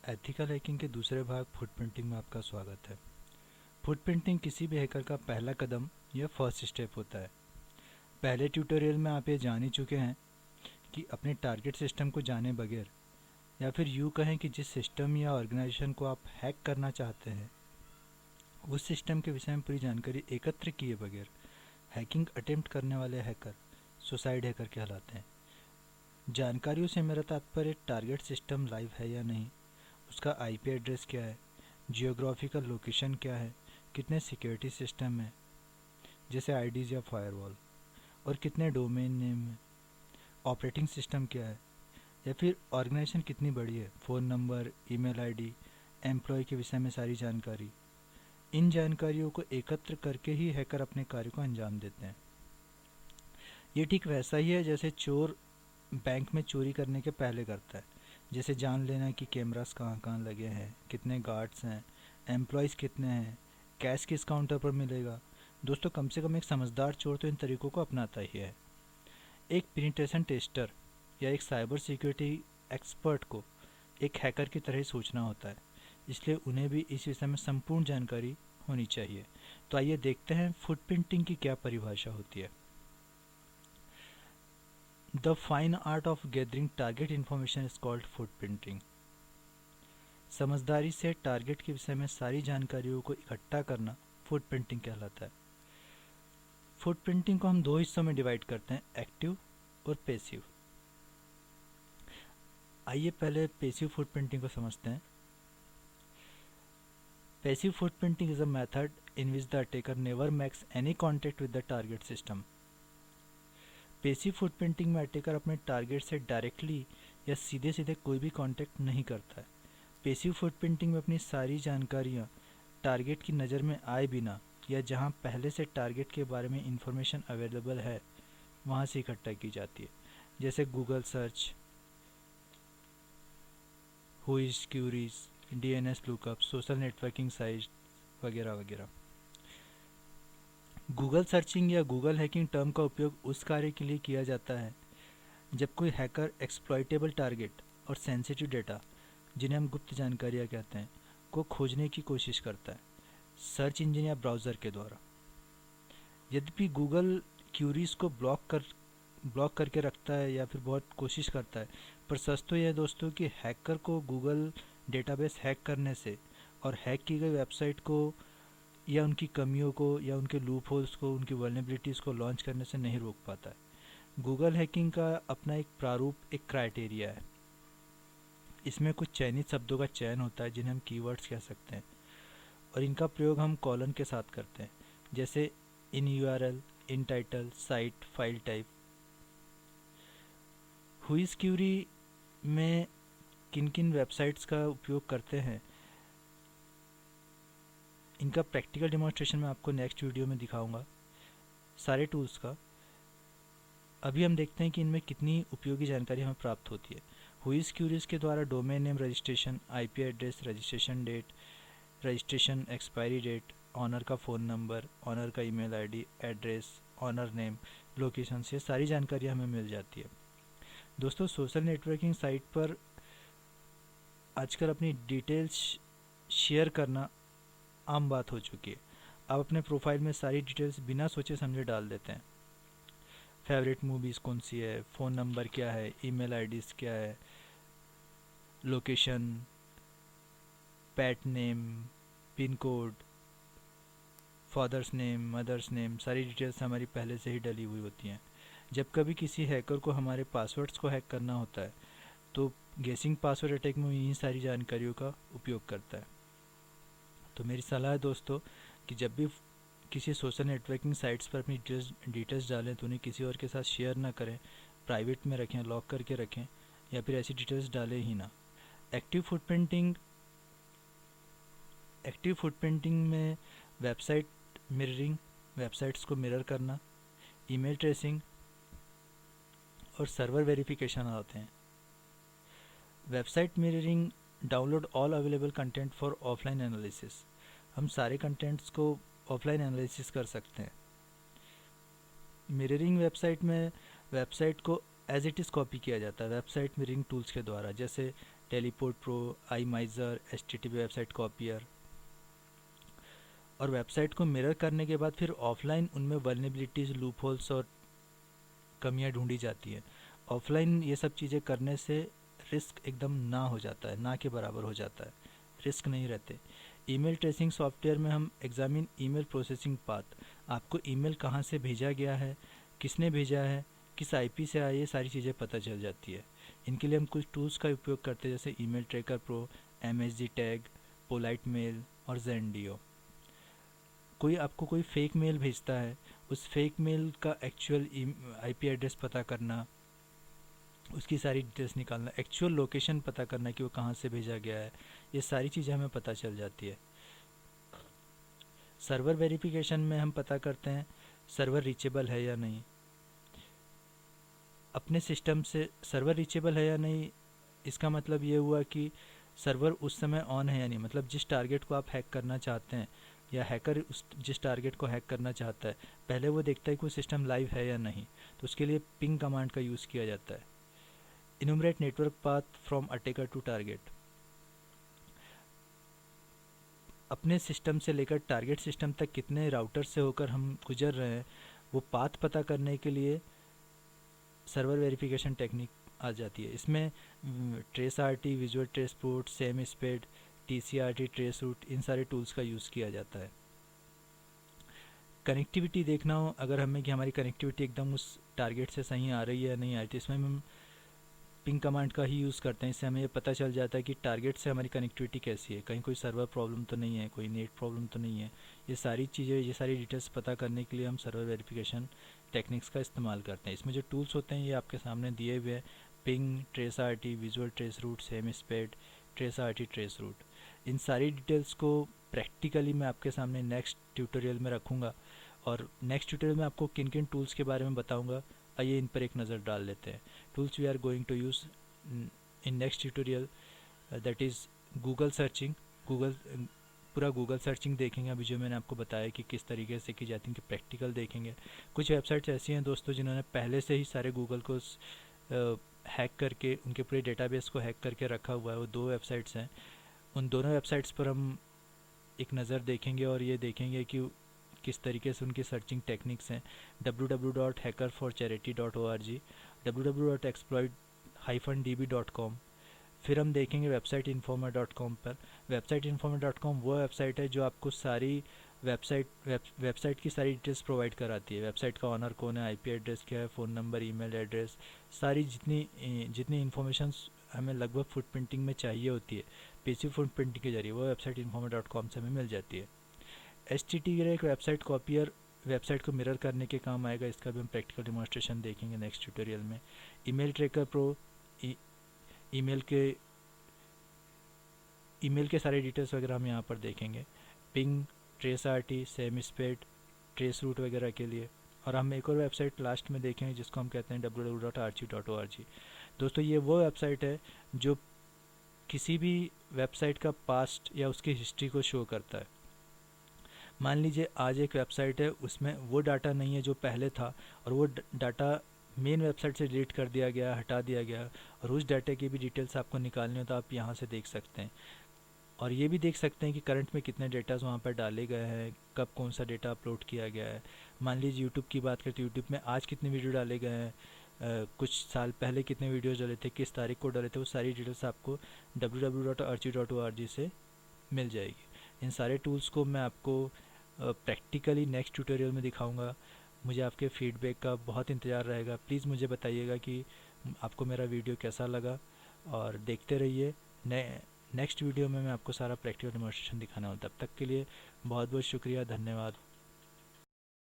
Ethical hacking के दूसरे भाग फुटप्रिंटिंग में आपका स्वागत है। फुटप्रिंटिंग किसी भी हैकर का पहला कदम या फर्स्ट स्टेप होता है। पहले ट्यूटोरियल में आप ये जान ही चुके हैं कि अपने टारगेट सिस्टम को जाने बगैर या फिर यूँ कहें कि जिस सिस्टम या ऑर्गेनाइजेशन को आप हैक करना चाहते हैं उस सिस्टम के विषय में पूरी जानकारी एकत्र किए बगैर हैकिंग अटेम्प्ट करने वाले हैकर सुसाइड हैकर कहलाते हैं। जानकारियों से मेरा तात्पर्य टारगेट सिस्टम लाइव है या नहीं, उसका आईपी एड्रेस क्या है, जियोग्राफिकल लोकेशन क्या है, कितने सिक्योरिटी सिस्टम है जैसे आईडीज़ या फायरवॉल, और कितने डोमेन नेम है, ऑपरेटिंग सिस्टम क्या है, या फिर ऑर्गेनाइजेशन कितनी बड़ी है, phone number, email ID, employee के विषय में सारी जानकारी। इन जानकारियों को एकत्र करके ही हैकर अपने कार्य को अंजाम देते हैं। ये ठीक वैसा ही है जैसे चोर बैंक में चोरी करने के पहले करता है, जैसे जान लेना कि कैमरास कहाँ कहाँ लगे हैं, कितने गार्ड्स हैं, एम्प्लॉयज़ कितने हैं, कैश किस काउंटर पर मिलेगा। दोस्तों, कम से कम एक समझदार चोर तो इन तरीकों को अपनाता ही है। एक पेनिट्रेशन टेस्टर या एक साइबर सिक्योरिटी एक्सपर्ट को एक हैकर की तरह ही सोचना होता है, इसलिए उन्हें भी इस विषय में संपूर्ण जानकारी होनी चाहिए। तो आइए देखते हैं फुटप्रिंटिंग की क्या परिभाषा होती है। The fine art of gathering target information is called footprinting. समझदारी से टारगेट के विषय में सारी जानकारियों को इकट्ठा करना फुटप्रिंटिंग कहलाता है। फुटप्रिंटिंग को हम दो हिस्सों में डिवाइड करते हैं, एक्टिव और पैसिव। आइए पहले पैसिव फुटप्रिंटिंग को समझते हैं। Passive footprinting is a method in which the attacker never makes any contact with the target system. Passive footprinting में अटैकर अपने टारगेट से डायरेक्टली या सीधे सीधे कोई भी कांटेक्ट नहीं करता है। पैसिव फुटप्रिंटिंग में अपनी सारी जानकारियाँ टारगेट की नज़र में आए बिना या जहाँ पहले से टारगेट के बारे में इंफॉर्मेशन अवेलेबल है वहाँ से इकट्ठा की जाती है, जैसे Google search, whois queries, DNS lookup, social networking site वगैरह वगैरह। गूगल सर्चिंग या गूगल हैकिंग टर्म का उपयोग उस कार्य के लिए किया जाता है जब कोई हैकर एक्सप्लॉइटेबल टारगेट और सेंसिटिव डेटा, जिन्हें हम गुप्त जानकारियाँ कहते हैं, को खोजने की कोशिश करता है सर्च इंजन या ब्राउज़र के द्वारा। यद्यपि गूगल क्यूरीज को ब्लॉक करके रखता है या फिर बहुत कोशिश करता है, पर सच तो यह है दोस्तों कि हैकर को गूगल डेटाबेस हैक करने से और हैक की गई वेबसाइट को या उनकी कमियों को या उनके लूप होल्स को, उनकी वल्नरेबिलिटीज़ को लॉन्च करने से नहीं रोक पाता है। गूगल हैकिंग का अपना एक प्रारूप, एक क्राइटेरिया है। इसमें कुछ चयनित शब्दों का चयन होता है जिन्हें हम कीवर्ड्स कह सकते हैं, और इनका प्रयोग हम कॉलन के साथ करते हैं, जैसे in URL, in title, site, file type. Whois query में किन किन वेबसाइट्स का उपयोग करते हैं, इनका प्रैक्टिकल डेमोन्स्ट्रेशन मैं आपको नेक्स्ट वीडियो में दिखाऊंगा, सारे टूल्स का। अभी हम देखते हैं कि इनमें कितनी उपयोगी जानकारी हमें प्राप्त होती है। हुइज क्यूरीज के द्वारा domain name registration, IP address, registration date, registration expiry date, owner का फ़ोन नंबर, ऑनर का email ID, address, owner name, location से सारी जानकारी हमें मिल जाती है। दोस्तों, सोशल नेटवर्किंग साइट पर आजकल अपनी डिटेल्स शेयर करना आम बात हो चुकी है। आप अपने प्रोफाइल में सारी डिटेल्स बिना सोचे समझे डाल देते हैं। फेवरेट मूवीज़ कौन सी है, फ़ोन नंबर क्या है, ईमेल आईडीज़ क्या है, location, pet name, pin code, father's name, mother's name, सारी डिटेल्स हमारी पहले से ही डली हुई होती हैं। जब कभी किसी हैकर को हमारे पासवर्ड्स को हैक करना होता है तो गेसिंग पासवर्ड अटैक में इन्हीं सारी जानकारियों का उपयोग करता है। तो मेरी सलाह है दोस्तों कि जब भी किसी सोशल नेटवर्किंग साइट्स पर अपनी डिटेल्स डालें तो उन्हें किसी और के साथ शेयर ना करें, प्राइवेट में रखें, लॉक करके रखें, या फिर ऐसी डिटेल्स डालें ही ना। एक्टिव फुटप्रिंटिंग में वेबसाइट मिररिंग, वेबसाइट्स को मिरर करना, ईमेल ट्रेसिंग और सर्वर वेरिफिकेशन आते हैं। Website mirroring, download all available content for offline analysis. हम सारे कंटेंट्स को ऑफलाइन एनालिसिस कर सकते हैं। मिररिंग वेबसाइट में वेबसाइट को एज इट इज़ कॉपी किया जाता है वेबसाइट मिररिंग टूल्स के द्वारा, जैसे teleport pro, iMiser, HTTP website copier. और वेबसाइट को मिरर करने के बाद फिर ऑफलाइन उनमें वल्नरेबिलिटीज़, लूप होल्स और कमियां ढूंढी जाती हैं। ऑफलाइन ये सब चीज़ें करने से रिस्क एकदम ना हो जाता है, ना के बराबर हो जाता है, रिस्क नहीं रहते। ईमेल ट्रेसिंग सॉफ्टवेयर में हम एग्जामिन ईमेल प्रोसेसिंग पाथ, आपको ईमेल कहाँ से भेजा गया है, किसने भेजा है, किस आईपी से आया, ये सारी चीज़ें पता चल जाती है। इनके लिए हम कुछ टूल्स का उपयोग करते हैं, जैसे email tracker pro, MSG tag, Polite Mail और ज़ेंडियो। कोई आपको कोई फेक मेल भेजता है, उस फेक मेल का एक्चुअल आईपी एड्रेस पता करना, उसकी सारी डिटेल्स निकालना, एक्चुअल लोकेशन पता करना कि वो कहाँ से भेजा गया है, ये सारी चीज़ें हमें पता चल जाती है। सर्वर वेरिफिकेशन में हम पता करते हैं सर्वर रीचेबल है या नहीं। अपने सिस्टम से सर्वर रीचेबल है या नहीं, इसका मतलब ये हुआ कि सर्वर उस समय ऑन है या नहीं, मतलब जिस टारगेट को आप हैक करना चाहते हैं या हैकर जिस टारगेट को हैक करना चाहता है, पहले वो देखता है कि वो सिस्टम लाइव है या नहीं, तो उसके लिए पिंग कमांड का यूज़ किया जाता है। Enumerate network path from attacker to target, अपने सिस्टम से लेकर टारगेट सिस्टम तक कितने राउटर से होकर हम गुजर रहे हैं, वो पाथ पता करने के लिए सर्वर वेरिफिकेशन टेक्निक आ जाती है। इसमें tracert, visual trace port, Sam Spade, TCRT, trace route, इन सारे टूल्स का यूज़ किया जाता है। कनेक्टिविटी देखना हो अगर हमें कि हमारी कनेक्टिविटी एकदम उस टारगेट से सही आ रही है या नहीं आ रही, तो इसमें हम पिंग कमांड का ही यूज़ करते हैं। इससे हमें ये पता चल जाता है कि टारगेट से हमारी कनेक्टिविटी कैसी है, कहीं कोई सर्वर प्रॉब्लम तो नहीं है, कोई नेट प्रॉब्लम तो नहीं है। ये सारी चीज़ें, ये सारी डिटेल्स पता करने के लिए हम सर्वर वेरिफिकेशन टेक्निक्स का इस्तेमाल करते हैं। इसमें जो टूल्स होते हैं ये आपके सामने दिए हुए हैं, ping, trace RT, visual trace route, Sam Spade, tracert, trace route. इन सारी डिटेल्स को प्रैक्टिकली मैं आपके सामने नेक्स्ट ट्यूटोरियल में रखूँगा, और नेक्स्ट ट्यूटोरियल में आपको किन किन टूल्स के बारे में बताऊँगा। आइए इन पर एक नज़र डाल लेते हैं। Tools we are going to use in next tutorial, that is Google searching. पूरा गूगल सर्चिंग देखेंगे अभी जो मैंने आपको बताया कि किस तरीके से की जाती है, कि प्रैक्टिकल देखेंगे। कुछ वेबसाइट्स ऐसी हैं दोस्तों जिन्होंने पहले से ही सारे गूगल को हैक करके, उनके पूरे डेटाबेस को हैक करके रखा हुआ है। वो 2 वेबसाइट्स हैं, उन दोनों वेबसाइट्स पर हम एक नज़र देखेंगे और ये देखेंगे कि किस तरीके से उनकी सर्चिंग टेक्निक्स हैं। www.hackerforcharity.org, www.exploit-db.com। फिर हम देखेंगे websiteinformer.com पर। websiteinformer.com वो वेबसाइट है जो आपको सारी वेबसाइट की सारी डिटेल्स प्रोवाइड कराती है। वेबसाइट का ऑनर कौन है, आईपी एड्रेस क्या है, फ़ोन नंबर, ईमेल एड्रेस, सारी जितनी इन्फॉर्मेशन हमें लगभग फुटप्रिंटिंग में चाहिए होती है, पैसिव फुटप्रिंटिंग के जरिए, वो websiteinformer.com से हमें मिल जाती है। HTTP एक वेबसाइट कॉपियर वेबसाइट को मिरर करने के काम आएगा, इसका भी हम प्रैक्टिकल डिमॉन्स्ट्रेशन देखेंगे नेक्स्ट ट्यूटोरियल में। ईमेल ट्रैकर प्रो, ईमेल के सारे डिटेल्स वगैरह हम यहाँ पर देखेंगे। Ping, trace RT, Sam Spade, trace route वगैरह के लिए। और हम एक और वेबसाइट लास्ट में देखेंगे जिसको हम कहते हैं www.archive.org। दोस्तों ये वो वेबसाइट है जो किसी भी वेबसाइट का पास्ट या उसकी हिस्ट्री को शो करता है। मान लीजिए आज एक वेबसाइट है, उसमें वो डाटा नहीं है जो पहले था, और वो डाटा मेन वेबसाइट से डिलीट कर दिया गया, हटा दिया गया, और उस डाटा की भी डिटेल्स आपको निकालनी हो तो आप यहाँ से देख सकते हैं। और ये भी देख सकते हैं कि करंट में कितने डेटाज वहाँ पर डाले गए हैं, कब कौन सा डेटा अपलोड किया गया है। मान लीजिए यूट्यूब की बात करते हैं, यूट्यूब में आज कितने वीडियो डाले गए हैं, कुछ साल पहले कितने वीडियोज़ डाले थे, किस तारीख को डाले थे, वो सारी डिटेल्स आपको www.archive.org से मिल जाएगी। इन सारे टूल्स को मैं आपको प्रैक्टिकली नेक्स्ट ट्यूटोरियल में दिखाऊंगा। मुझे आपके फीडबैक का बहुत इंतज़ार रहेगा। प्लीज़ मुझे बताइएगा कि आपको मेरा वीडियो कैसा लगा, और देखते रहिए। नेक्स्ट वीडियो में मैं आपको सारा प्रैक्टिकल डेमोंस्ट्रेशन दिखाना हूँ। तब तक के लिए बहुत बहुत शुक्रिया, धन्यवाद।